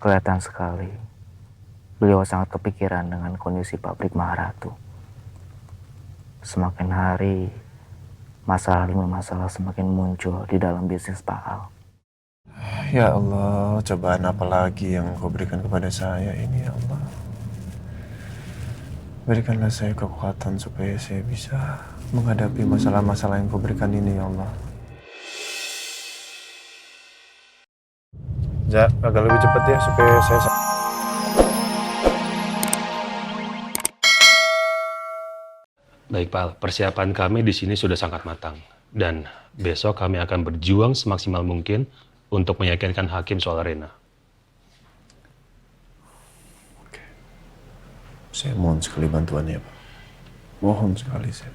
Kelihatan sekali beliau sangat kepikiran dengan kondisi pabrik Maharatu. Semakin hari, masalah demi masalah semakin muncul di dalam bisnis Pak Al. Ya Allah, cobaan apa lagi yang Kau berikan kepada saya ini, ya Allah. Berikanlah saya kekuatan supaya saya bisa menghadapi masalah-masalah yang Kau berikan ini, ya Allah. Ja, agak lebih cepat ya supaya saya... Baik Pak, persiapan kami di sini sudah sangat matang. Dan besok kami akan berjuang semaksimal mungkin untuk meyakinkan hakim soal Rena. Oke. Saya mohon sekali bantuannya, Pak. Mohon sekali saya.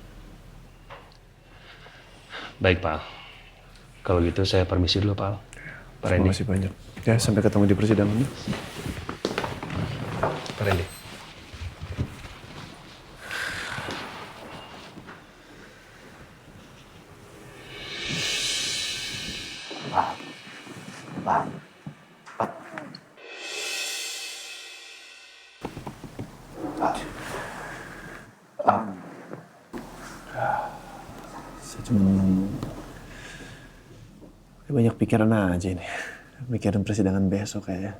Baik Pak, kalau gitu saya permisi dulu Pak. Pak Randy. Terima kasih banyak. Ya, sampai ketemu di persidangan. Pak Randy. Saya cuma banyak pikiran aja ini. Mikirin persidangan besok kayaknya.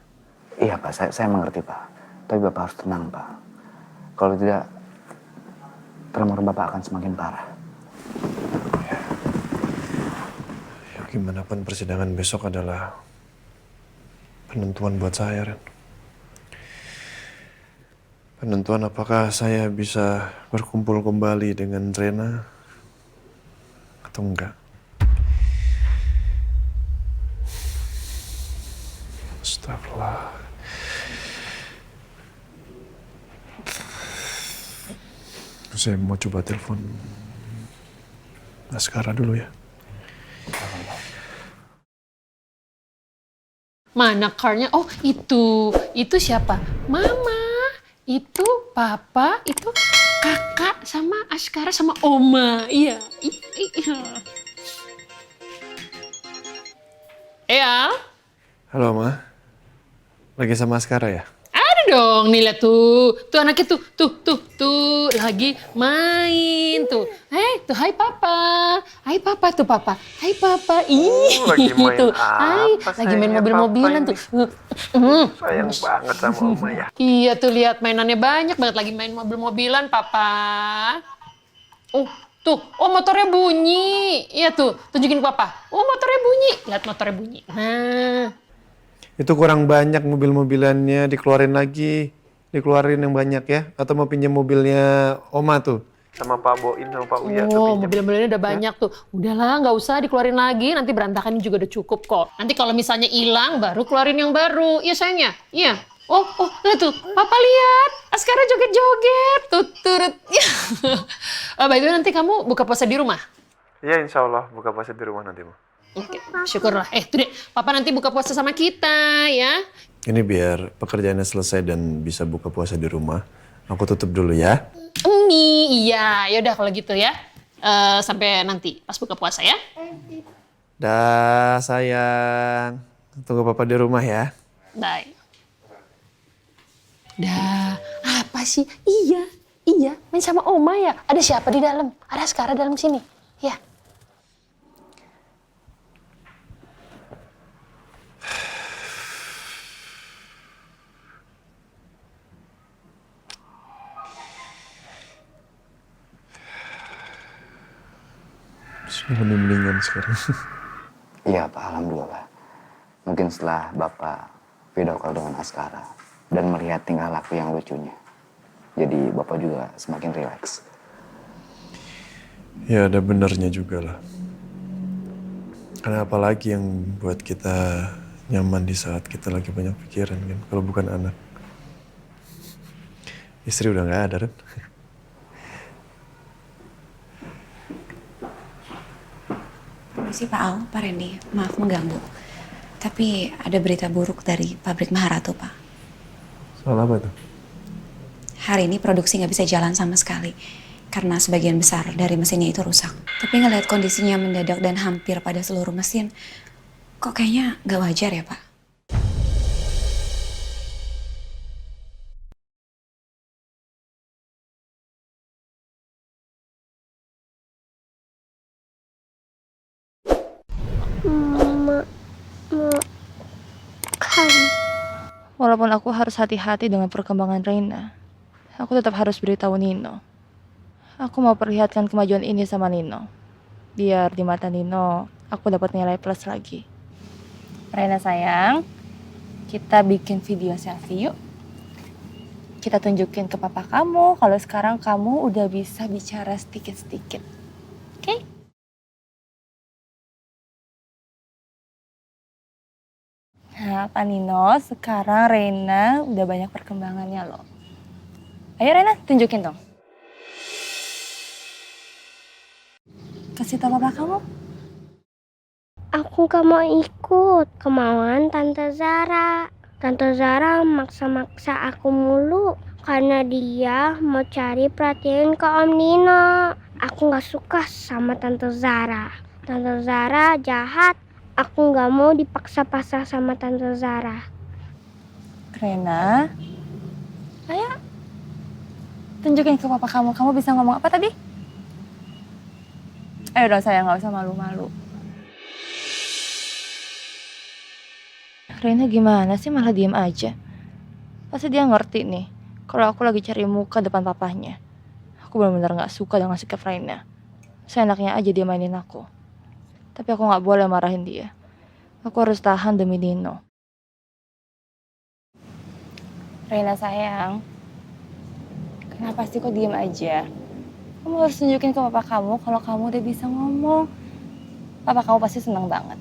Iya Pak, saya mengerti Pak. Tapi Bapak harus tenang Pak. Kalau tidak, tremor Bapak akan semakin parah. Ya, gimana pun persidangan besok adalah penentuan buat saya, Ren. Penentuan apakah saya bisa berkumpul kembali dengan Rena atau enggak. Astagfirullah. Saya mau coba telepon Askara dulu ya. Mana car-nya? Oh, itu siapa? Mama. Itu papa, itu kakak sama Askara sama Oma. Iya. Al? Halo, Ma. Lagi sama Askara ya? Ada dong, nih lihat tuh. Tuh anaknya tuh lagi main tuh. Tuh hai papa. Hai papa tuh papa. Hai papa. Ih, lagi main tuh. apa Lagi main sayangnya mobil-mobilan papa tuh. Sayang banget sama Oma ya. Iya tuh lihat mainannya banyak banget lagi main mobil-mobilan papa. Tuh, motornya bunyi. Iya tuh, tunjukin ke papa. Motornya bunyi. Lihat motornya bunyi. Nah. Itu kurang banyak mobil-mobilannya, dikeluarin lagi. Dikeluarin yang banyak ya. Atau mau pinjam mobilnya Oma tuh. Sama Pak Boim sama Pak Uya tuh pinjam. Mobil-mobilnya udah banyak tuh. Udahlah, nggak usah dikeluarin lagi. Nanti berantakan juga udah cukup kok. Nanti kalau misalnya hilang, baru keluarin yang baru. Iya sayangnya? Iya. Lihat tuh. Papa lihat. Askara joget-joget. Turut. By the way, nanti kamu buka puasa di rumah? Iya, insya Allah buka puasa di rumah nanti, Ma. Oke, syukurlah. Tuh deh, Papa nanti buka puasa sama kita, ya. Ini biar pekerjaannya selesai dan bisa buka puasa di rumah. Aku tutup dulu ya. Iya. Yaudah kalau gitu ya. Sampai nanti pas buka puasa ya. Dah, sayang. Tunggu Papa di rumah ya. Bye. Dah, apa sih? Iya. Main sama Oma ya. Ada siapa di dalam? Ada Askara dalam sini. Ya. Sudah mendingan sekarang. Iya Pak, alhamdulillah. Mungkin setelah Bapak video call dengan Askara dan melihat tingkah laku yang lucunya, jadi Bapak juga semakin rileks. Ya ada benernya juga lah. Karena apalagi yang buat kita nyaman di saat kita lagi banyak pikiran kan. Kalau bukan anak. Istri udah gak ada kan. Permisi Pak Al, Pak Randy, maaf mengganggu. Tapi ada berita buruk dari pabrik Maharatu, Pak. Soal apa tuh? Hari ini produksi nggak bisa jalan sama sekali. Karena sebagian besar dari mesinnya itu rusak. Tapi ngeliat kondisinya mendadak dan hampir pada seluruh mesin, kok kayaknya nggak wajar ya Pak? Makan. Walaupun aku harus hati-hati dengan perkembangan Reina, aku tetap harus beritahu Nino. Aku mau perlihatkan kemajuan ini sama Nino. Biar di mata Nino, aku dapat nilai plus lagi. Reina sayang, kita bikin video selfie yuk. Kita tunjukin ke papa kamu kalau sekarang kamu udah bisa bicara sedikit-sedikit. Oke? Nah, Pak Nino, sekarang Reina udah banyak perkembangannya loh. Ayo Reina, tunjukin dong. Kasih tau papa kamu. Aku gak mau ikut kemauan Tante Zara. Tante Zara maksa-maksa aku mulu karena dia mau cari perhatian ke Om Nino. Aku gak suka sama Tante Zara. Tante Zara jahat. Aku gak mau dipaksa-paksa sama Tante Zara. Reina, ayo tunjukin ke papa kamu. Kamu bisa ngomong apa tadi? Ayo dong sayang, gak usah malu-malu. Reina gimana sih malah diem aja? Pasti dia ngerti nih kalau aku lagi cari muka depan papahnya. Aku benar-benar gak suka dengan sikap Reina. Seenaknya aja dia mainin aku. Tapi aku gak boleh marahin dia. Aku harus tahan demi Nino. Reina sayang, kenapa sih kok diem aja? Kamu harus tunjukin ke papa kamu kalau kamu udah bisa ngomong. Papa kamu pasti senang banget.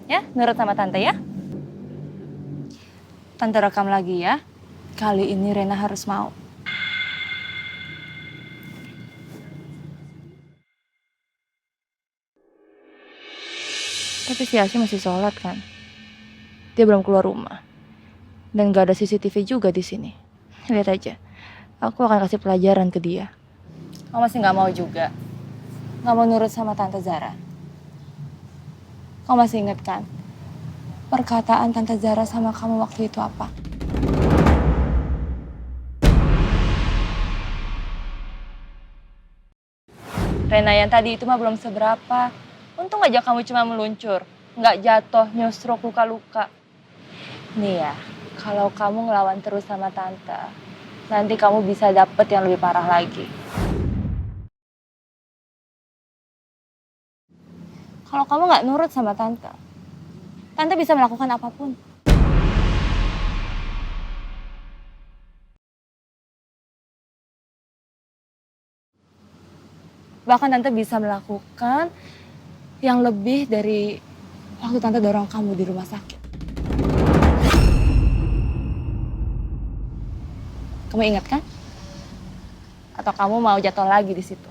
Ya, nurut sama tante ya. Tante rekam lagi ya. Kali ini Reina harus mau. Tapi si Asy masih sholat kan? Dia belum keluar rumah. Dan gak ada CCTV juga di sini. Lihat aja. Aku akan kasih pelajaran ke dia. Kamu masih gak mau juga? Gak mau nurut sama Tante Zara? Kamu masih ingat kan? Perkataan Tante Zara sama kamu waktu itu apa? Reina yang tadi itu mah belum seberapa. Untung aja kamu cuma meluncur. Nggak jatuh, nyosrok, luka-luka. Nih ya, kalau kamu ngelawan terus sama Tante, nanti kamu bisa dapet yang lebih parah lagi. Kalau kamu nggak nurut sama Tante, Tante bisa melakukan apapun. Bahkan Tante bisa melakukan yang lebih dari waktu Tante dorong kamu di rumah sakit. Kamu ingat kan? Atau kamu mau jatuh lagi di situ?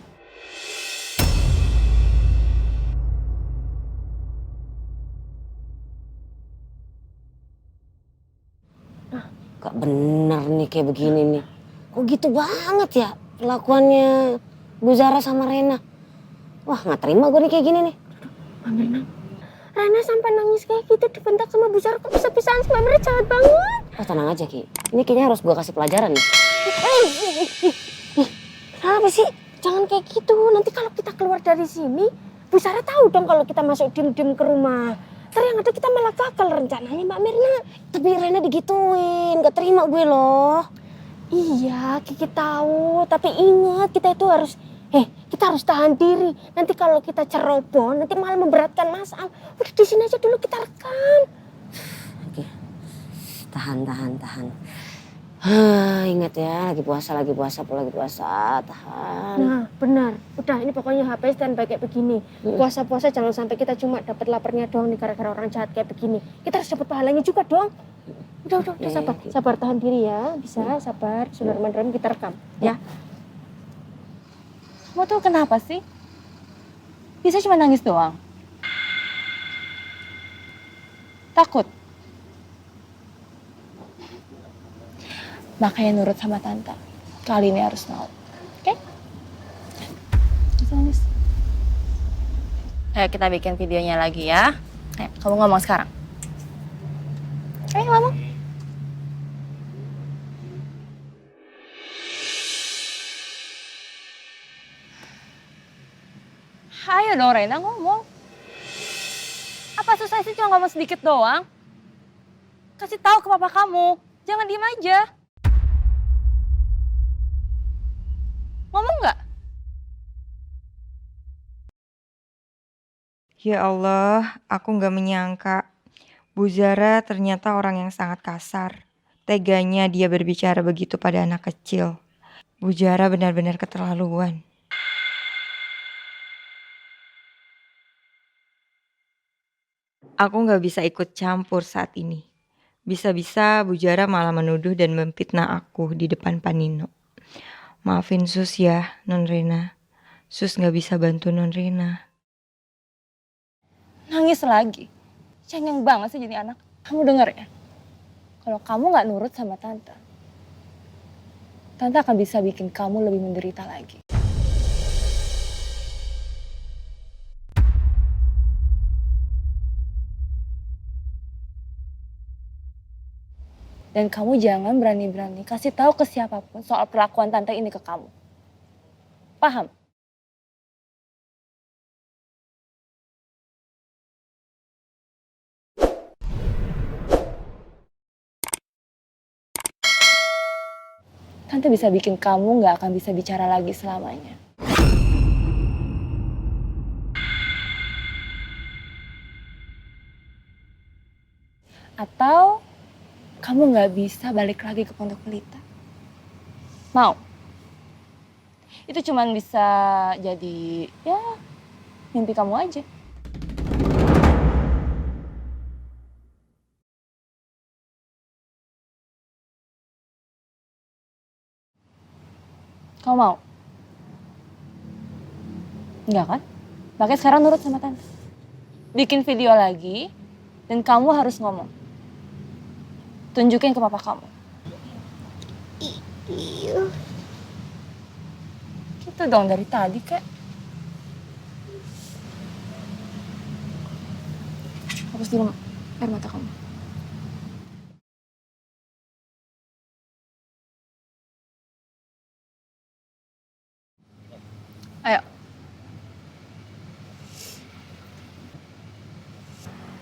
Gak bener nih kayak begini nih. Kok gitu banget ya perlakuannya Bu Zara sama Rena. Wah gak terima gue nih kayak gini nih. Rena sampai nangis kayak gitu dibentak sama Bu Zara. Kok bisa-bisaan sih? Mbak Mirna jahat banget. Oh tenang aja Ki. Ini kayaknya harus gue kasih pelajaran nih. Kenapa sih? Jangan kayak gitu. Nanti kalau kita keluar dari sini, Bu Zara tahu dong kalau kita masuk diem-diem ke rumah. Ntar yang ada kita malah gagal rencananya Mbak Mirna. Tapi Rena digituin, gak terima gue loh. Iya, Kiki tahu. Tapi ingat, kita itu harus, kita harus tahan diri. Nanti kalau kita ceroboh, nanti malah memberatkan Mas Al. Udah di sini aja dulu kita rekam. Oke, tahan. Ingat ya, lagi puasa, tahan. Nah, benar. Udah, ini pokoknya HP standby kayak begini. Puasa-puasa jangan sampai kita cuma dapat laparnya doang nih gara-gara orang jahat kayak begini. Kita harus dapat pahalanya juga dong. Udah, sabar. Sabar, tahan diri ya. Bisa, sabar. Bismillahirrahmanirrahim, kita rekam. Ya. Kamu tuh kenapa sih? Bisa cuma nangis doang? Takut? Makanya nurut sama Tante. Kali ini harus mau. Oke? Bisa nangis. Ayo kita bikin videonya lagi ya. Ayo, kamu ngomong sekarang. Ayo ngomong. Ayo dong Rena ngomong. Maksud saya sih cuma ngomong sedikit doang. Kasih tahu ke papa kamu. Jangan diem aja. Ngomong nggak? Ya Allah, aku nggak menyangka Bu Zara ternyata orang yang sangat kasar. Teganya dia berbicara begitu pada anak kecil. Bu Zara benar-benar keterlaluan. Aku nggak bisa ikut campur saat ini. Bisa-bisa Bu Zara malah menuduh dan memfitnah aku di depan Pak Nino. Maafin Sus ya, Non Rena. Sus nggak bisa bantu Non Rena. Nangis lagi. Cengeng banget sih jadi anak. Kamu denger ya? Kalau kamu nggak nurut sama Tante, Tante akan bisa bikin kamu lebih menderita lagi. Dan kamu jangan berani-berani kasih tahu ke siapapun soal perlakuan Tante ini ke kamu. Paham? Tante bisa bikin kamu nggak akan bisa bicara lagi selamanya. Atau kamu nggak bisa balik lagi ke Pondok Pelita. Mau? Itu cuman bisa jadi ya mimpi kamu aja. Kamu mau? Enggak kan? Makanya sekarang nurut sama Tante. Bikin video lagi dan kamu harus ngomong. Tunjukin ke papa kamu. Iya. Gitu dong dari tadi, Kak. Hapus dulu air mata kamu. Ayo.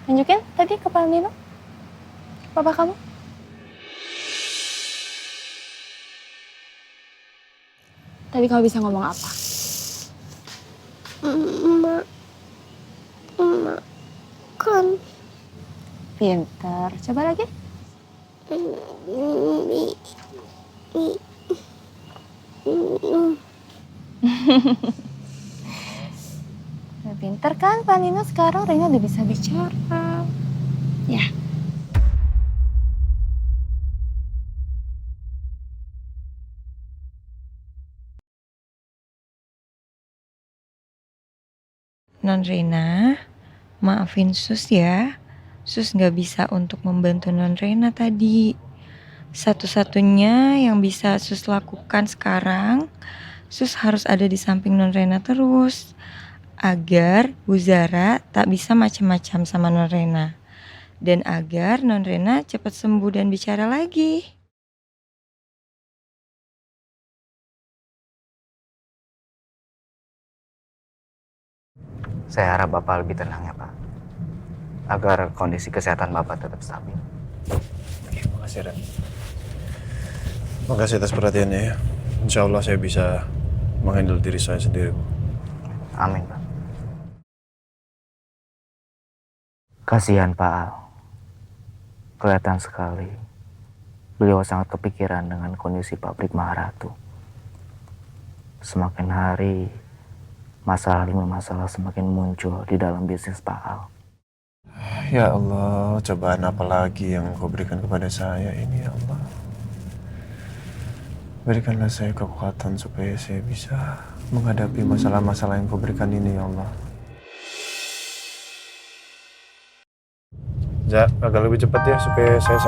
Tunjukin tadi ke Pak Nino. Papa kamu. Tadi kamu bisa ngomong apa? Emak kan Pintar. Coba lagi. Pintar kan Pak Nino sekarang Rena udah bisa bicara. Ya. Non Rena, maafin Sus ya. Sus nggak bisa untuk membantu Non Rena tadi. Satu-satunya yang bisa Sus lakukan sekarang, Sus harus ada di samping Non Rena terus. Agar Bu Zara tak bisa macam-macam sama Non Rena. Dan agar Non Rena cepat sembuh dan bicara lagi. Saya harap Bapak lebih tenang ya Pak. Agar kondisi kesehatan Bapak tetap stabil. Oke, makasih Ren. Makasih atas perhatiannya ya. Insya Allah saya bisa menghandle diri saya sendiri. Amin Pak. Kasihan Pak Al. Kelihatan sekali beliau sangat kepikiran dengan kondisi pabrik Maharatu. Semakin hari masalah demi masalah semakin muncul di dalam bisnis Pak Al. Ya Allah, cobaan apa lagi yang Kau berikan kepada saya ini ya Allah. Berikanlah saya kekuatan supaya saya bisa menghadapi masalah-masalah yang Kau berikan ini ya Allah. Ja, agak lebih cepat ya supaya saya